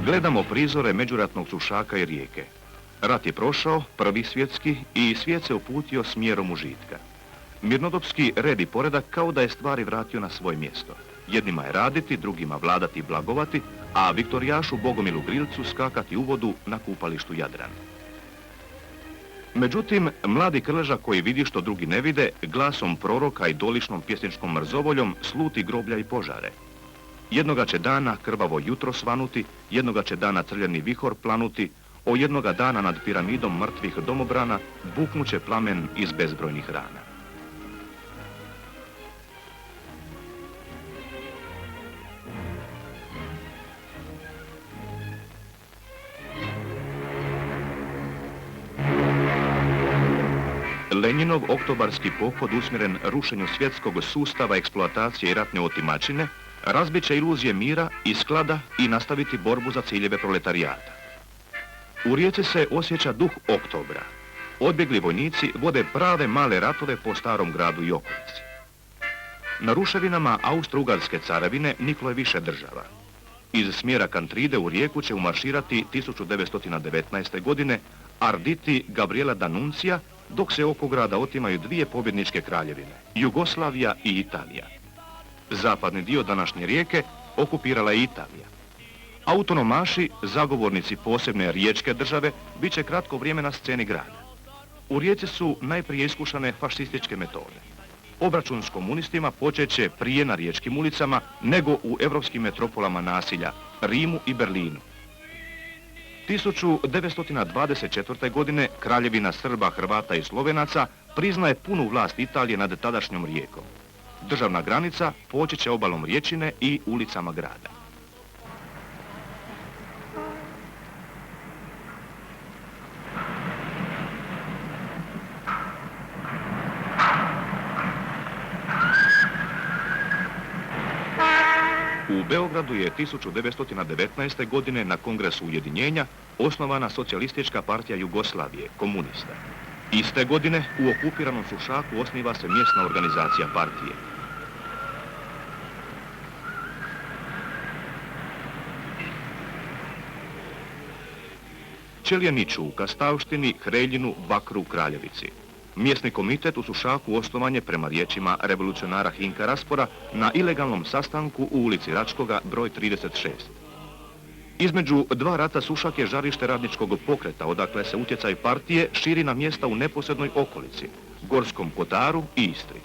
Gledamo prizore međuratnog Sušaka i Rijeke. Rat je prošao, prvi svjetski, i svijet se uputio smjerom užitka. Mirnodopski red i poredak kao da je stvari vratio na svoje mjesto. Jednima je raditi, drugima vladati i blagovati, a viktorijašu Bogomilu Grilcu skakati u vodu na kupalištu Jadran. Međutim, mladi Krleža koji vidi što drugi ne vide, glasom proroka i dolišnom pjesničkom mrzovoljom sluti groblja i požare. Jednoga će dana krvavo jutro svanuti, jednoga će dana crljeni vihor planuti, o jednoga dana nad piramidom mrtvih domobrana buknuće plamen iz bezbrojnih rana. Lenjinov oktobarski pohod usmjeren rušenju svjetskog sustava eksploatacije i ratne otimačine razbit će iluzije mira i sklada i nastaviti borbu za ciljeve proletarijata. U Rijeci se osjeća duh oktobra. Odbjegli vojnici vode prave male ratove po starom gradu i okolici. Na ruševinama Austro-Ugarske carevine niklo je više država. Iz smjera Kantride u Rijeku će umarširati 1919. godine Arditi Gabriela D'Annunzia, dok se oko grada otimaju dvije pobjedničke kraljevine, Jugoslavija i Italija. Zapadni dio današnje Rijeke okupirala je Italija. Autonomaši, zagovornici posebne riječke države, bit će kratko vrijeme na sceni grada. U Rijeci su najprije iskušane fašističke metode. Obračun s komunistima počet će prije na riječkim ulicama nego u europskim metropolama nasilja, Rimu i Berlinu. 1924. godine Kraljevina Srba, Hrvata i Slovenaca priznaje punu vlast Italije nad tadašnjom Rijekom. Državna granica poći će obalom Riječine i ulicama grada. U Beogradu je 1919. godine na Kongresu ujedinjenja osnovana Socijalistička partija Jugoslavije, komunista. Iste godine u okupiranom Sušaku osniva se mjesna organizacija partije. Čeljeniću u Kastavštini, Hreljinu, Bakru, Kraljevici. Mjesni komitet u Sušaku osnovan je prema riječima revolucionara Hinka Raspora na ilegalnom sastanku u ulici Račkoga broj 36. Između dva rata Sušak je žarište radničkog pokreta, odakle se utjecaj partije širi na mjesta u neposrednoj okolici, Gorskom Kotaru i Istri.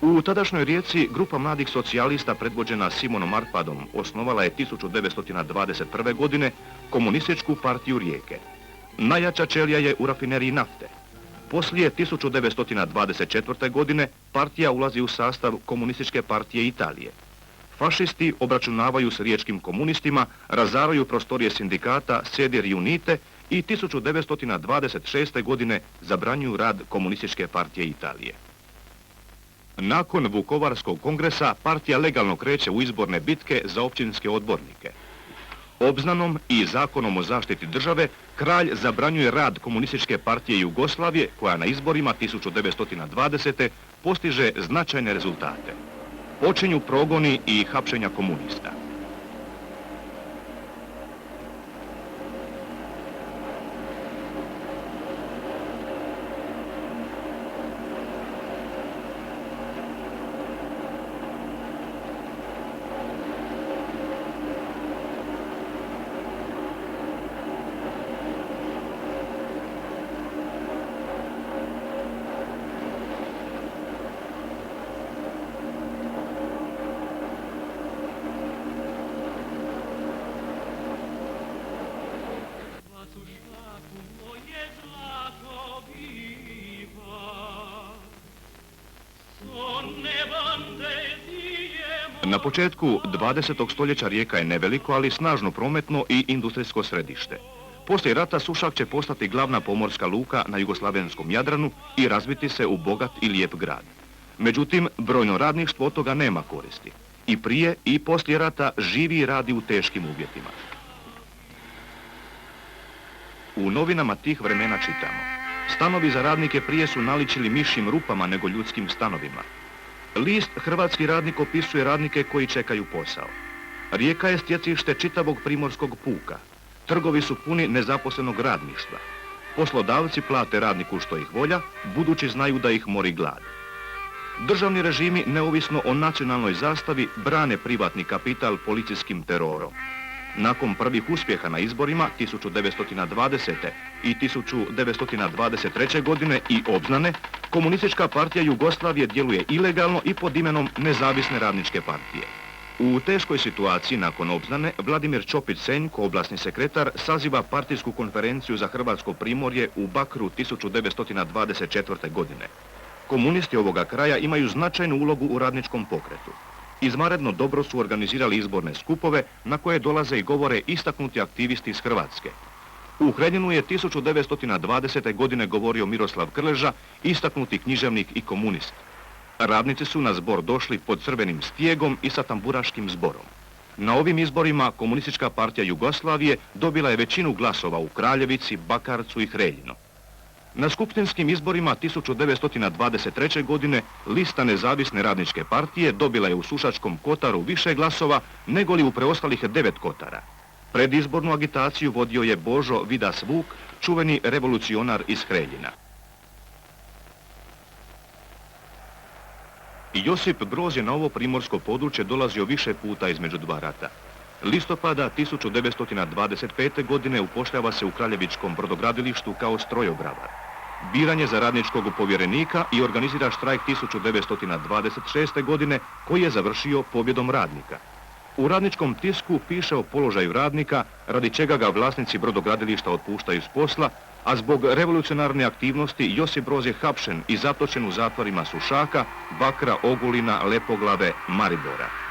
U tadašnjoj Rijeci grupa mladih socijalista predvođena Simonom Arpadom osnovala je 1921. godine Komunističku partiju Rijeke. Najjača ćelija je u rafineriji nafte. Poslije 1924. godine partija ulazi u sastav Komunističke partije Italije. Fašisti obračunavaju s riječkim komunistima, razaraju prostorije sindikata Seder i Unite i 1926. godine zabranjuju rad Komunističke partije Italije. Nakon Vukovarskog kongresa partija legalno kreće u izborne bitke za općinske odbornike. Obznanom i zakonom o zaštiti države kralj zabranjuje rad Komunističke partije Jugoslavije koja na izborima 1920. postiže značajne rezultate. Počinju progoni i hapšenja komunista. Na početku 20. stoljeća Rijeka je neveliko, ali snažno prometno i industrijsko središte. Poslije rata Sušak će postati glavna pomorska luka na jugoslavenskom Jadranu i razviti se u bogat i lijep grad. Međutim, brojno radništvo od toga nema koristi. I prije i poslije rata živi i radi u teškim uvjetima. U novinama tih vremena čitamo: stanovi za radnike prije su naličili mišjim rupama nego ljudskim stanovima. List Hrvatski radnik opisuje radnike koji čekaju posao. Rijeka je stjecište čitavog primorskog puka. Trgovi su puni nezaposlenog radništva. Poslodavci plate radniku što ih volja, budući znaju da ih mori glad. Državni režimi, neovisno o nacionalnoj zastavi, brane privatni kapital policijskim terorom. Nakon prvih uspjeha na izborima 1920. i 1923. godine i obznane, Komunistička partija Jugoslavije djeluje ilegalno i pod imenom Nezavisne radničke partije. U teškoj situaciji nakon obznane, Vladimir Ćopić-Senjko, oblasni sekretar, saziva partijsku konferenciju za Hrvatsko primorje u Bakru 1924. godine. Komunisti ovoga kraja imaju značajnu ulogu u radničkom pokretu. Izvanredno dobro su organizirali izborne skupove na koje dolaze i govore istaknuti aktivisti iz Hrvatske. U Hreljinu je 1920. godine govorio Miroslav Krleža, istaknuti književnik i komunist. Radnici su na zbor došli pod crvenim stijegom i sa tamburaškim zborom. Na ovim izborima Komunistička partija Jugoslavije dobila je većinu glasova u Kraljevici, Bakarcu i Hreljinu. Na skupštinskim izborima 1923. godine lista Nezavisne radničke partije dobila je u Sušačkom Kotaru više glasova nego li u preostalih 9 kotara. Predizbornu agitaciju vodio je Božo Vidas Vuk, čuveni revolucionar iz Hreljina. Josip Broz je na ovo primorsko područje dolazio više puta između dva rata. Listopada 1925. godine upošljava se u Kraljevičkom brodogradilištu kao strojobravar. Biranje za radničkog povjerenika i organizira štrajk 1926. godine koji je završio pobjedom radnika. U radničkom tisku piše o položaju radnika, radi čega ga vlasnici brodogradilišta otpuštaju s posla, a zbog revolucionarne aktivnosti Josip Broz je hapšen i zatočen u zatvorima Sušaka, Bakra, Ogulina, Lepoglave, Maribora.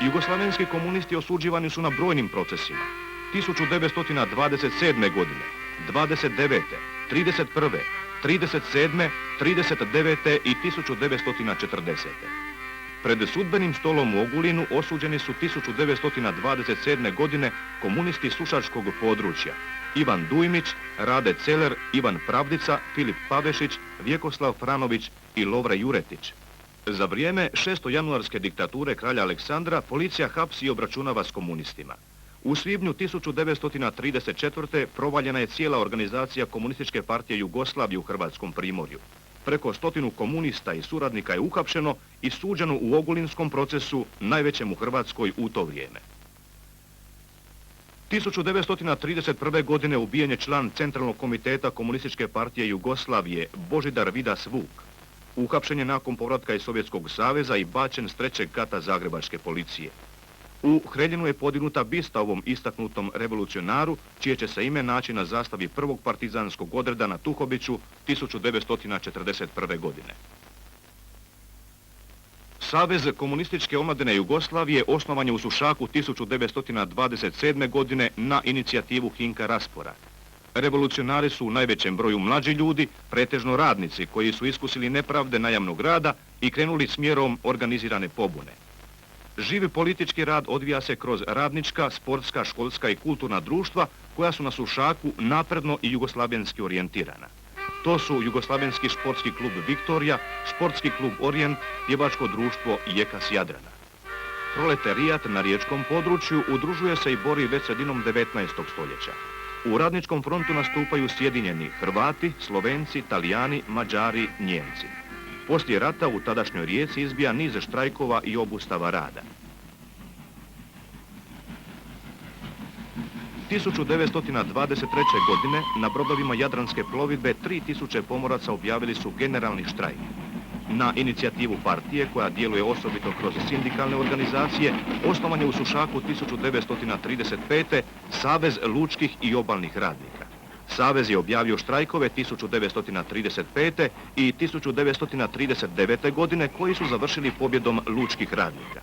Jugoslavenski komunisti osuđivani su na brojnim procesima. 1927. godine, 29., 31., 37., 39. i 1940. Pred sudbenim stolom u Ogulinu osuđeni su 1927. godine komunisti Sušačkog područja Ivan Dujmić, Rade Celer, Ivan Pravdica, Filip Pavešić, Vjekoslav Franović i Lovre Juretić. Za vrijeme 6. diktature kralja Aleksandra policija hapsi i obračunava s komunistima. U svibnju 1934. provaljena je cijela organizacija Komunističke partije Jugoslavije u Hrvatskom primorju. Preko 100 komunista i suradnika je uhapšeno i suđeno u Ogulinskom procesu, najvećem u Hrvatskoj u to vrijeme. 1931. godine ubijen je član Centralnog komiteta Komunističke partije Jugoslavije Božidar Vidas Vuk. Uhapšen je nakon povratka iz Sovjetskog saveza i bačen s 3. kata Zagrebačke policije. U Hreljinu je podignuta bista ovom istaknutom revolucionaru, čije će se ime naći na zastavi prvog partizanskog odreda na Tuhobiću 1941. godine. Savez komunističke omladine Jugoslavije osnovan je u Sušaku 1927. godine na inicijativu Hinka Raspora. Revolucionari su u najvećem broju mlađi ljudi, pretežno radnici koji su iskusili nepravde najamnog rada i krenuli smjerom organizirane pobune. Živi politički rad odvija se kroz radnička, sportska, školska i kulturna društva koja su na Sušaku napredno i jugoslavenski orijentirana. To su Jugoslavenski športski klub Viktorija, Športski klub Orijent, pjevačko društvo Jekas Jadrana. Proletarijat na riječkom području udružuje se i bori već sredinom 19. stoljeća. U radničkom frontu nastupaju sjedinjeni Hrvati, Slovenci, Talijani, Mađari, Njemci. Poslije rata u tadašnjoj Rijeci izbija niz štrajkova i obustava rada. 1923. godine na brodovima Jadranske plovidbe 3000 pomoraca objavili su generalni štrajk. Na inicijativu partije, koja djeluje osobito kroz sindikalne organizacije, osnovan je u Sušaku 1935. Savez lučkih i obalnih radnika. Savez je objavio štrajkove 1935. i 1939. godine koji su završili pobjedom lučkih radnika.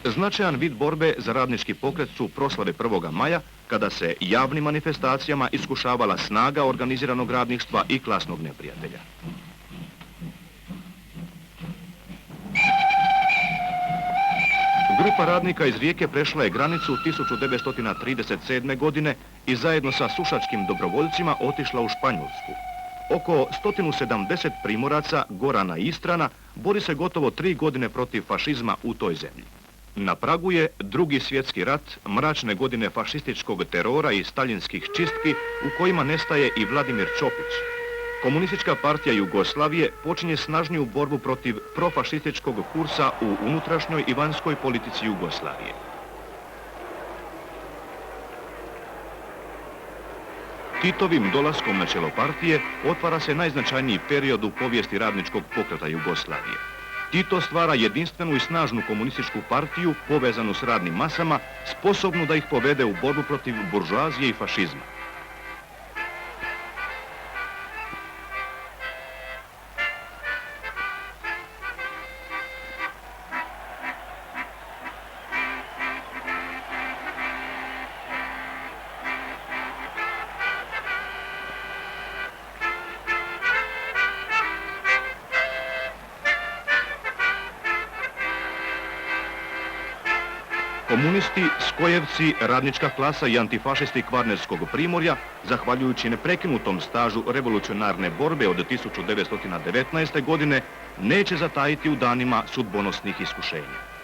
Značajan vid borbe za radnički pokret su proslave 1. maja, kada se javnim manifestacijama iskušavala snaga organiziranog radništva i klasnog neprijatelja. Grupa radnika iz Rijeke prešla je granicu 1937. godine i zajedno sa sušačkim dobrovoljcima otišla u Španjolsku. Oko 170 primoraca, Gorana i Istrana, bori se gotovo 3 godine protiv fašizma u toj zemlji. Na pragu je Drugi svjetski rat, mračne godine fašističkog terora i staljinskih čistki u kojima nestaje i Vladimir Čopić. Komunistička partija Jugoslavije počinje snažniju borbu protiv profašističkog kursa u unutrašnjoj i vanjskoj politici Jugoslavije. Titovim dolaskom na čelo partije otvara se najznačajniji period u povijesti radničkog pokreta Jugoslavije. Tito stvara jedinstvenu i snažnu komunističku partiju povezanu s radnim masama, sposobnu da ih povede u borbu protiv buržoazije i fašizma. Komunisti, skojevci, radnička klasa i antifašisti Kvarnerskog primorja, zahvaljujući neprekinutom stažu revolucionarne borbe od 1919. godine, neće zatajiti u danima sudbonosnih iskušenja.